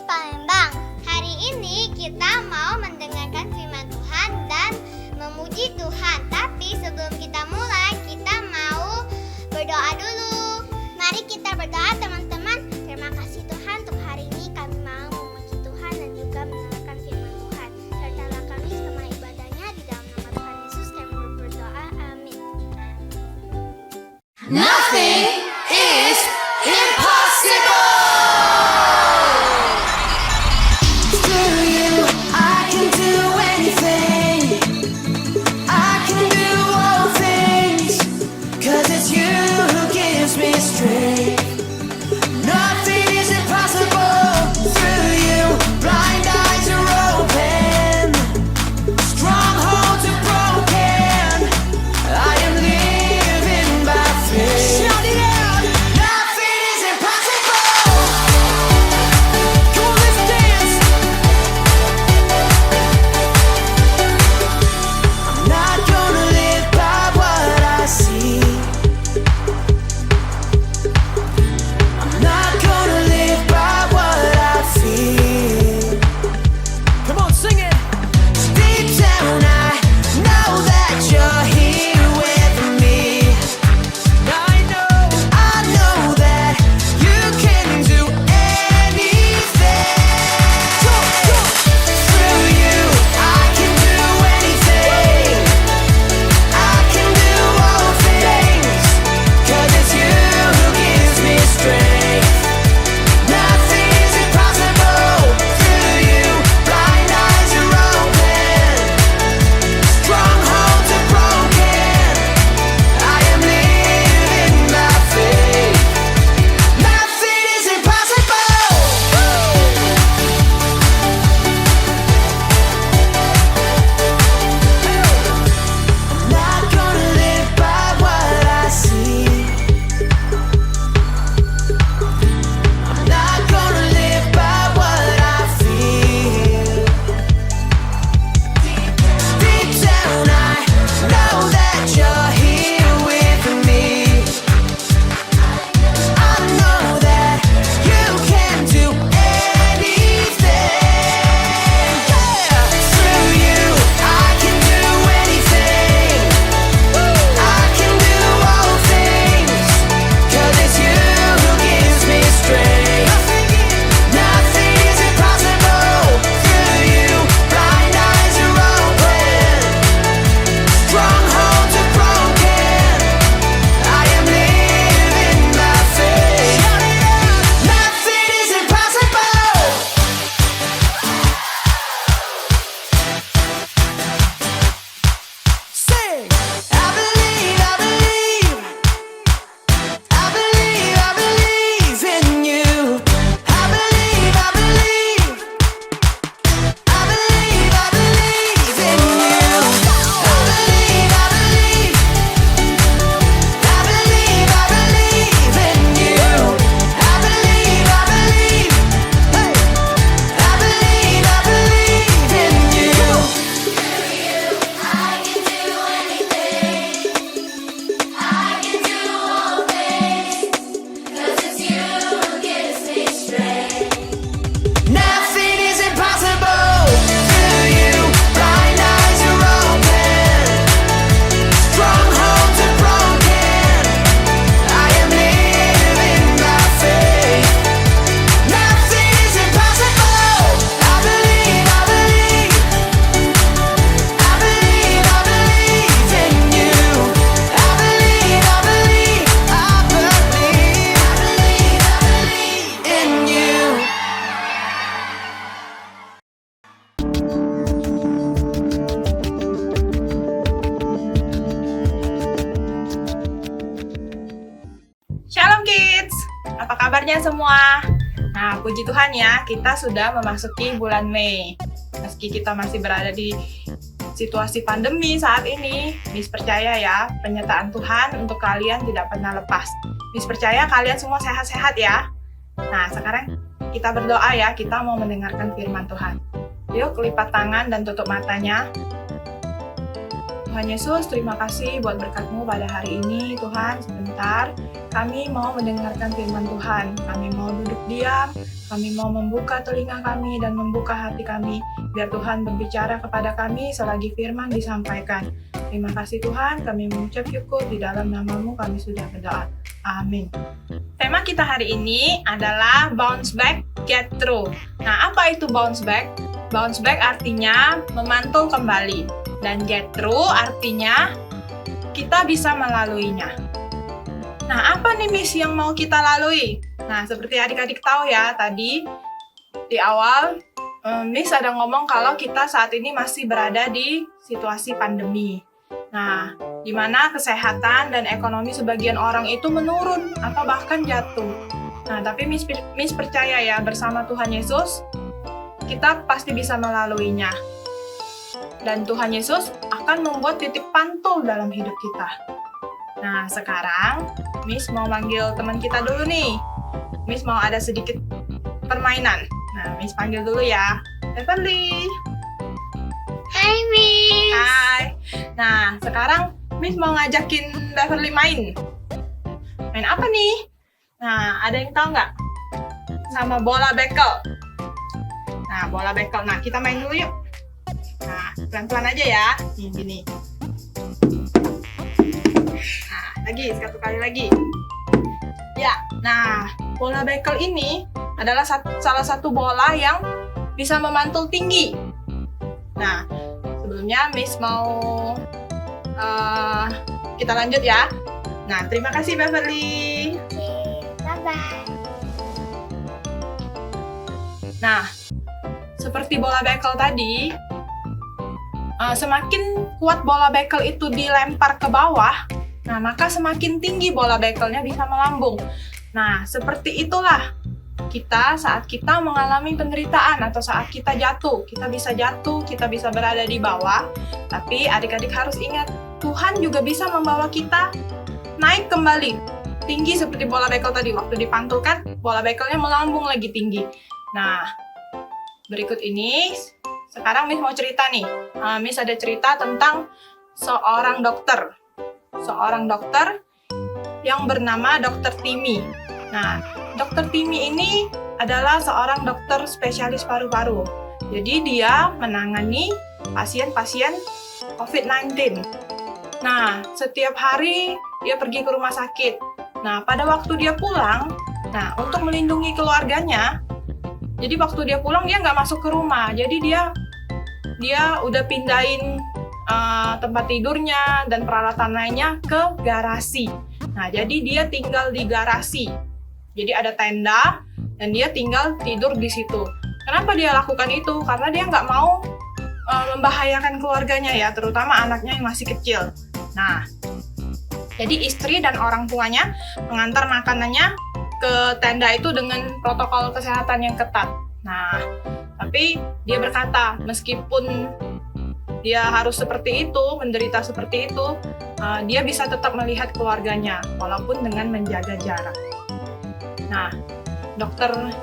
Palembang. Hari ini kita mau mendengarkan firman Tuhan dan memuji Tuhan. Tapi sebelum kita mulai, kita mau berdoa dulu. Mari kita berdoa teman-teman. Terima kasih Tuhan untuk hari ini kami mau memuji Tuhan dan juga mendengarkan firman Tuhan. Sertalah kami selama ibadahnya di dalam nama Tuhan Yesus kami berdoa. Amin. Nothing is impossible. Through you, I can do anything. I can do all things. 'Cause it's you who gives me strength. Nothing is impossible. Through you, blind eyes are open. Strongholds are broken. I am living by faith. Shout it out. Nothing is impossible. Come on, let's dance. I'm not gonna live by what I see. I'm not gonna live by what I feel. Come on, sing it. Deep down, I know that you're here with me. I know that you can do anything. Through you, I can do anything. I can do all things. 'Cause it's you who gives me strength. Nothing is impossible. Through you, blind eyes are open. Strongholds are broken. I am living by faith. Nothing is impossible. I'm not gonna live by what I see. I'm not gonna live by what I feel. Deep down, I know that you're here with me. I know that you can do anything. Through you, I can do anything. I can do all things. 'Cause it's you who gives me strength. Nothing is impossible. Through you, blind eyes are open. Strongholds are broken. I am living by faith. Nothing is impossible. Sing. I believe, I believe. I believe, I believe in you. I believe, I believe. I believe, I believe in you. I believe, I believe. I believe, I believe in you. I believe, I believe. Hey. I believe, I believe in you. I can do anything. I can do all things. 'Cause it's you who gives me strength. Nothing is impossible. Through you, blind eyes are open. Strongholds are broken. I am living by faith. Nothing is impossible. I believe, I believe. I believe, I believe in you. I believe, I believe. I believe, I believe in you. Shalom kids, apa kabarnya semua? Nah, puji Tuhan ya, kita sudah memasuki bulan Mei. Meski kita masih berada di situasi pandemi saat ini, Miss percaya ya, penyertaan Tuhan untuk kalian tidak pernah lepas. Miss percaya kalian semua sehat-sehat ya. Nah, sekarang kita berdoa ya, kita mau mendengarkan firman Tuhan. Yuk, lipat tangan dan tutup matanya. Tuhan Yesus, terima kasih buat berkat-Mu pada hari ini. Tuhan, sebentar kami mau mendengarkan firman Tuhan. Kami mau duduk diam Kami mau membuka telinga kami dan membuka hati kami, biar Tuhan berbicara kepada kami selagi firman disampaikan. Terima kasih Tuhan, kami mengucap syukur di dalam nama-Mu kami sudah berdoa. Amin. Tema kita hari ini adalah bounce back, get through. Nah, apa itu bounce back? Bounce back artinya memantul kembali. Dan get through artinya kita bisa melaluinya. Nah, apa nih Miss yang mau kita lalui? Nah, seperti adik-adik tahu ya, tadi di awal Miss ada ngomong kalau kita saat ini masih berada di situasi pandemi. Nah, di mana kesehatan dan ekonomi sebagian orang itu menurun atau bahkan jatuh. Nah, tapi Miss percaya ya, bersama Tuhan Yesus, kita pasti bisa melaluinya. Dan Tuhan Yesus akan membuat titik pantul dalam hidup kita. Nah, sekarang Miss mau manggil teman kita dulu nih. Miss mau ada sedikit permainan. Nah, Miss panggil dulu ya. Beverly. Hai Miss. Hai. Nah, sekarang Miss mau ngajakin Beverly main. Main apa nih? Nah, ada yang tahu nggak? Sama bola bekel. Nah, bola bekel. Nah, kita main dulu yuk. Nah, pelan-pelan aja ya. Nih, gini. Nah, lagi, satu kali lagi. Ya, nah, bola bekel ini adalah salah satu bola yang bisa memantul tinggi. Nah, sebelumnya Miss mau kita lanjut ya. Nah, terima kasih Beverly. Oke, bye-bye. Nah, seperti bola bekel tadi, semakin kuat bola bekel itu dilempar ke bawah, nah maka semakin tinggi bola bekelnya bisa melambung. Nah, seperti itulah kita saat kita mengalami penderitaan atau saat kita jatuh. Kita bisa berada di bawah, tapi adik-adik harus ingat, Tuhan juga bisa membawa kita naik kembali. Tinggi seperti bola bekel tadi, waktu dipantulkan, bola bekelnya melambung lagi tinggi. Nah, berikut ini, sekarang Miss mau cerita nih. Miss ada cerita tentang seorang dokter. Seorang dokter yang bernama Dr. Timmy. Nah, Dr. Timmy ini adalah seorang dokter spesialis paru-paru. Jadi dia menangani pasien-pasien COVID-19. Nah, setiap hari dia pergi ke rumah sakit. Nah, pada waktu dia pulang, nah untuk melindungi keluarganya, jadi waktu dia pulang dia nggak masuk ke rumah. Jadi dia udah pindahin tempat tidurnya dan peralatan lainnya ke garasi. Nah, jadi dia tinggal di garasi. Jadi ada tenda dan dia tinggal tidur di situ. Kenapa dia lakukan itu? Karena dia nggak mau membahayakan keluarganya ya, terutama anaknya yang masih kecil. Nah, jadi istri dan orang tuanya mengantar makanannya ke tenda itu dengan protokol kesehatan yang ketat. Nah, tapi dia berkata, meskipun dia harus seperti itu, menderita seperti itu, dia bisa tetap melihat keluarganya, walaupun dengan menjaga jarak. Nah, Dr.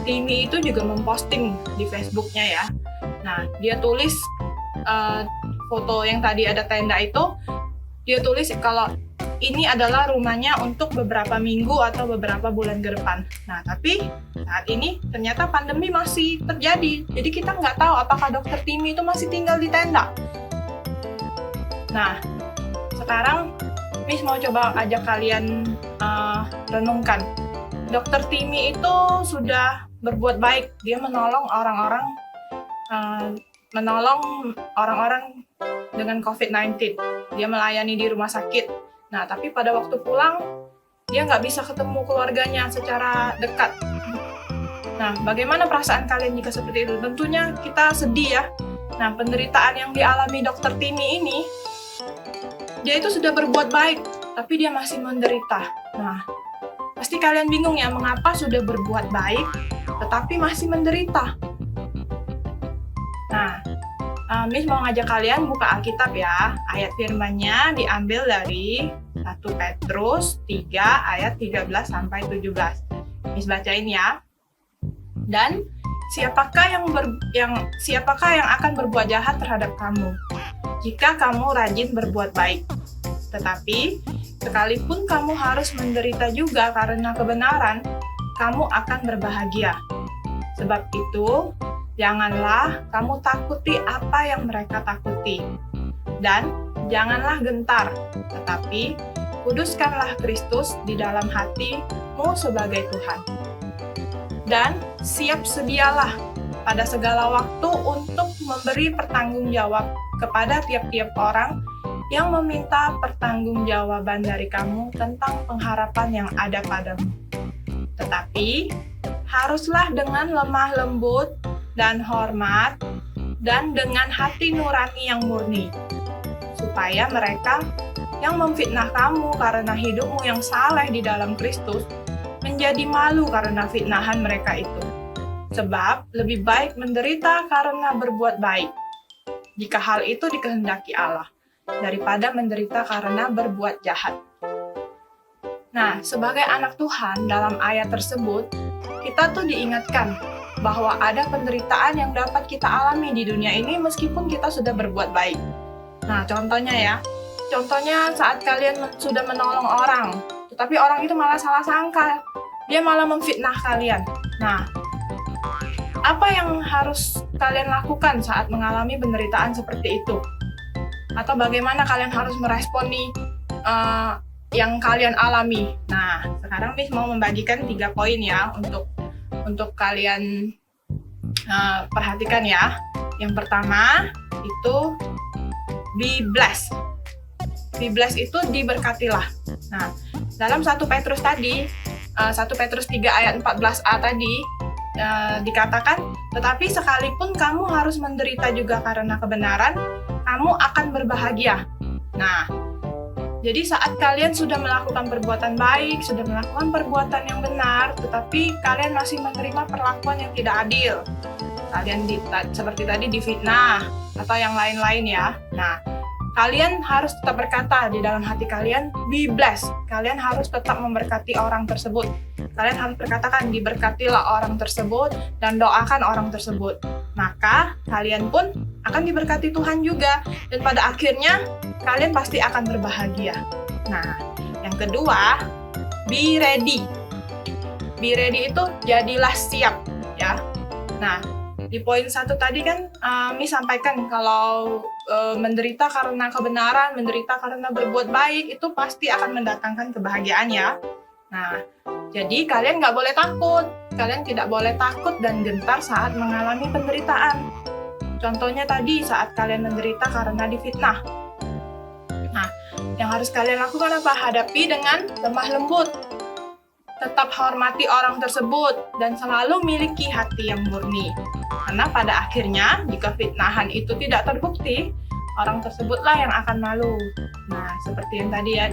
Timmy itu juga memposting di Facebooknya ya. Nah, dia tulis foto yang tadi ada tenda itu, dia tulis kalau ini adalah rumahnya untuk beberapa minggu atau beberapa bulan ke depan. Nah, tapi saat ini ternyata pandemi masih terjadi. Jadi kita nggak tahu apakah Dr. Timmy itu masih tinggal di tenda. Nah, sekarang Miss mau coba ajak kalian renungkan. Dr. Timmy itu sudah berbuat baik. Dia menolong orang-orang dengan COVID-19. Dia melayani di rumah sakit. Nah, tapi pada waktu pulang, dia nggak bisa ketemu keluarganya secara dekat. Nah, bagaimana perasaan kalian jika seperti itu? Tentunya kita sedih ya. Nah, penderitaan yang dialami Dr. Timmy ini, dia itu sudah berbuat baik, tapi dia masih menderita. Nah, pasti kalian bingung ya, mengapa sudah berbuat baik, tetapi masih menderita. Nah, Miss mau ngajak kalian buka Alkitab ya. Ayat firman-Nya diambil dari 1 Petrus 3 ayat 13 sampai 17. Miss bacain ya. Dan siapakah yang akan berbuat jahat terhadap kamu jika kamu rajin berbuat baik? Tetapi sekalipun kamu harus menderita juga karena kebenaran, kamu akan berbahagia. Sebab itu, janganlah kamu takuti apa yang mereka takuti. Dan janganlah gentar, tetapi kuduskanlah Kristus di dalam hatimu sebagai Tuhan. Dan siap sedialah pada segala waktu untuk memberi pertanggungjawab kepada tiap-tiap orang yang meminta pertanggungjawaban dari kamu tentang pengharapan yang ada padamu. Tetapi, haruslah dengan lemah lembut dan hormat dan dengan hati nurani yang murni, supaya mereka yang memfitnah kamu karena hidupmu yang saleh di dalam Kristus menjadi malu karena fitnahan mereka itu. Sebab lebih baik menderita karena berbuat baik, jika hal itu dikehendaki Allah, daripada menderita karena berbuat jahat. Nah, sebagai anak Tuhan dalam ayat tersebut, kita tuh diingatkan bahwa ada penderitaan yang dapat kita alami di dunia ini meskipun kita sudah berbuat baik. Nah, contohnya saat kalian sudah menolong orang, tetapi orang itu malah salah sangka, dia malah memfitnah kalian. Nah, apa yang harus kalian lakukan saat mengalami penderitaan seperti itu? Atau bagaimana kalian harus meresponi yang kalian alami? Nah, sekarang Miss mau membagikan 3 poin ya untuk kalian perhatikan ya. Yang pertama itu be blessed. Be blessed itu diberkatilah. Nah, dalam 1 Petrus tadi, 1 Petrus 3 ayat 14a tadi dikatakan, tetapi sekalipun kamu harus menderita juga karena kebenaran, kamu akan berbahagia. Nah, jadi saat kalian sudah melakukan perbuatan baik, sudah melakukan perbuatan yang benar, tetapi kalian masih menerima perlakuan yang tidak adil. Kalian seperti tadi difitnah atau yang lain-lain ya. Nah, kalian harus tetap berkata di dalam hati kalian, be blessed. Kalian harus tetap memberkati orang tersebut. Kalian harus berkatakan, diberkatilah orang tersebut dan doakan orang tersebut. Maka kalian pun akan diberkati Tuhan juga. Dan pada akhirnya kalian pasti akan berbahagia. Nah, yang kedua, be ready. Be ready itu jadilah siap ya. Nah, di poin 1 tadi kan Miss sampaikan kalau menderita karena kebenaran, menderita karena berbuat baik itu pasti akan mendatangkan kebahagiaan ya. Nah, jadi kalian nggak boleh takut. Kalian tidak boleh takut dan gentar saat mengalami penderitaan. Contohnya tadi saat kalian menderita karena difitnah. Nah, yang harus kalian lakukan apa? Hadapi dengan lemah lembut. Tetap hormati orang tersebut dan selalu miliki hati yang murni. Karena pada akhirnya, jika fitnahan itu tidak terbukti, orang tersebutlah yang akan malu. Nah, seperti yang tadi ya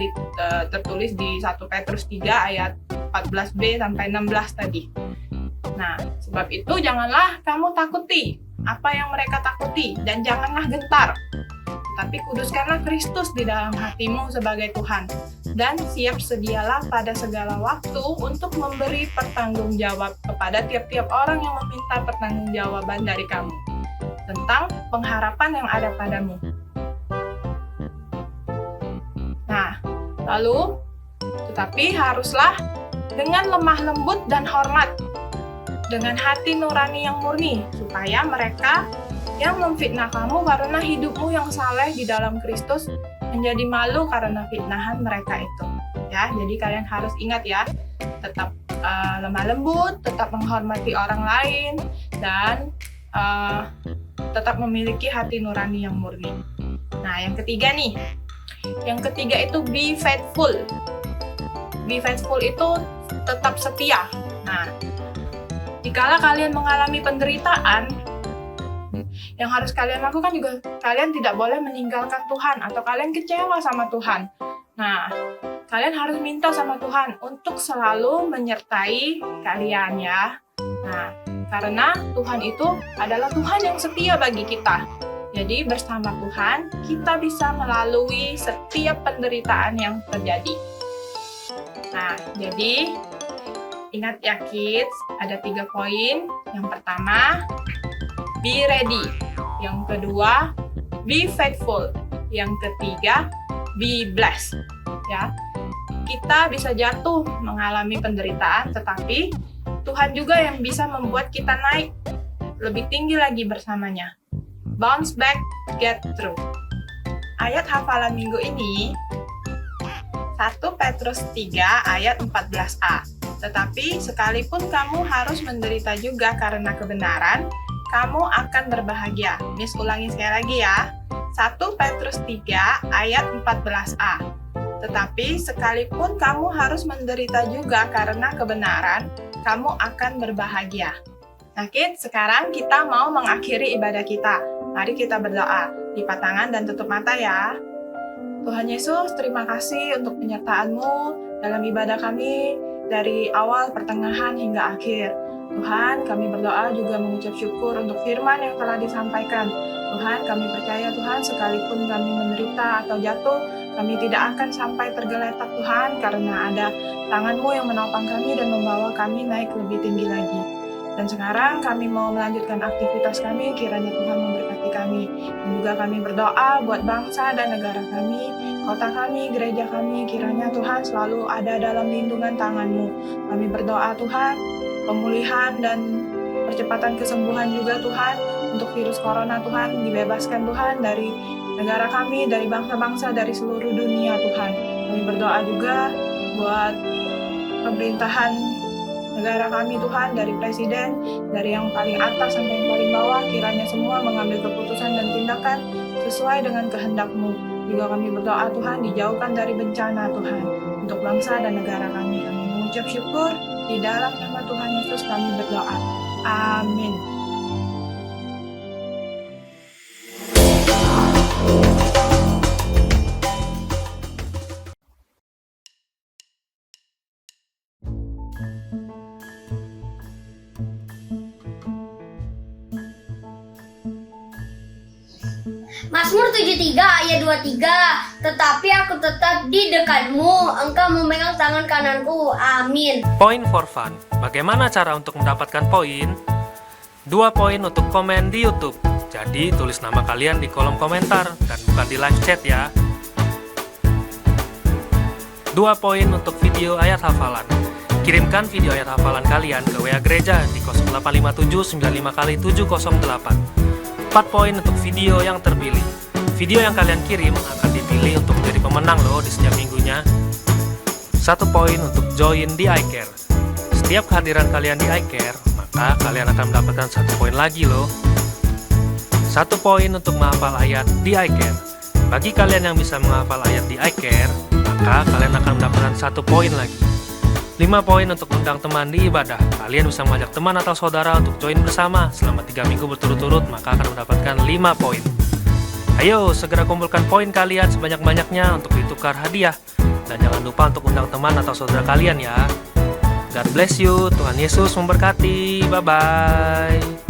tertulis di 1 Petrus 3 ayat 14b sampai 16 tadi. Nah, sebab itu janganlah kamu takuti apa yang mereka takuti dan janganlah gentar. Tetapi kuduskanlah Kristus di dalam hatimu sebagai Tuhan. Dan siap sedialah pada segala waktu untuk memberi pertanggungjawab kepada tiap-tiap orang yang meminta pertanggungjawaban dari kamu tentang pengharapan yang ada padamu. Nah, lalu, tetapi haruslah dengan lemah lembut dan hormat, dengan hati nurani yang murni, supaya mereka yang memfitnah kamu karena hidupmu yang saleh di dalam Kristus menjadi malu karena fitnahan mereka itu. Ya, jadi kalian harus ingat ya, tetap lemah lembut, tetap menghormati orang lain, dan tetap memiliki hati nurani yang murni. Nah, yang ketiga nih. Yang ketiga itu be faithful. Be faithful itu tetap setia. Nah, jikalau kalian mengalami penderitaan, yang harus kalian lakukan juga, kalian tidak boleh meninggalkan Tuhan atau kalian kecewa sama Tuhan. Nah, kalian harus minta sama Tuhan untuk selalu menyertai kalian ya. Nah, karena Tuhan itu adalah Tuhan yang setia bagi kita. Jadi bersama Tuhan, kita bisa melalui setiap penderitaan yang terjadi. Nah, jadi ingat ya kids, ada 3 poin. Yang pertama, be ready. Yang kedua, be faithful. Yang ketiga, be blessed. Ya, kita bisa jatuh mengalami penderitaan, tetapi Tuhan juga yang bisa membuat kita naik lebih tinggi lagi bersamanya. Bounce back, get through. Ayat hafalan minggu ini 1 Petrus 3 ayat 14a. Tetapi sekalipun kamu harus menderita juga karena kebenaran, kamu akan berbahagia. Miss ulangi sekali lagi ya. 1 Petrus 3 ayat 14a. Tetapi sekalipun kamu harus menderita juga karena kebenaran, kamu akan berbahagia. Nah, kids, sekarang kita mau mengakhiri ibadah kita. Mari kita berdoa. Lipat tangan dan tutup mata ya. Tuhan Yesus, terima kasih untuk penyertaan-Mu dalam ibadah kami dari awal, pertengahan, hingga akhir. Tuhan, kami berdoa juga mengucap syukur untuk firman yang telah disampaikan. Tuhan, kami percaya Tuhan, sekalipun kami menderita atau jatuh, kami tidak akan sampai tergeletak Tuhan, karena ada tangan-Mu yang menopang kami dan membawa kami naik lebih tinggi lagi. Dan sekarang kami mau melanjutkan aktivitas kami, kiranya Tuhan memberkati kami. Dan juga kami berdoa buat bangsa dan negara kami, kota kami, gereja kami, kiranya Tuhan selalu ada dalam lindungan tangan-Mu. Kami berdoa Tuhan, pemulihan dan percepatan kesembuhan juga Tuhan, untuk virus corona Tuhan, dibebaskan Tuhan dari negara kami, dari bangsa-bangsa, dari seluruh dunia Tuhan. Kami berdoa juga buat pemerintahan negara kami Tuhan, dari presiden, dari yang paling atas sampai yang paling bawah, kiranya semua mengambil keputusan dan tindakan sesuai dengan kehendak-Mu. Juga kami berdoa Tuhan, dijauhkan dari bencana Tuhan, untuk bangsa dan negara kami. Kami mengucap syukur, di dalam nama Tuhan Yesus kami berdoa. Amin. Mazmur 73 ayat 23. Tetapi aku tetap di dekatmu, engkau memegang tangan kananku. Amin. Poin for fun. Bagaimana cara untuk mendapatkan poin? 2 poin untuk komen di YouTube. Jadi tulis nama kalian di kolom komentar dan bukan di live chat ya. 2 poin untuk video ayat hafalan. Kirimkan video ayat hafalan kalian ke WA gereja di 0857 95 kali 708. 4 poin untuk video yang terpilih. Video yang kalian kirim akan dipilih untuk menjadi pemenang loh di setiap minggunya. 1 poin untuk join di iCare. Setiap kehadiran kalian di iCare, maka kalian akan mendapatkan 1 poin lagi loh. 1 poin untuk menghafal ayat di iCare. Bagi kalian yang bisa menghafal ayat di iCare, maka kalian akan mendapatkan 1 poin lagi. 5 poin untuk undang teman di ibadah. Kalian bisa mengajak teman atau saudara untuk join bersama selama 3 minggu berturut-turut, maka akan mendapatkan 5 poin. Ayo, segera kumpulkan poin kalian sebanyak-banyaknya untuk ditukar hadiah. Dan jangan lupa untuk undang teman atau saudara kalian ya. God bless you, Tuhan Yesus memberkati. Bye-bye.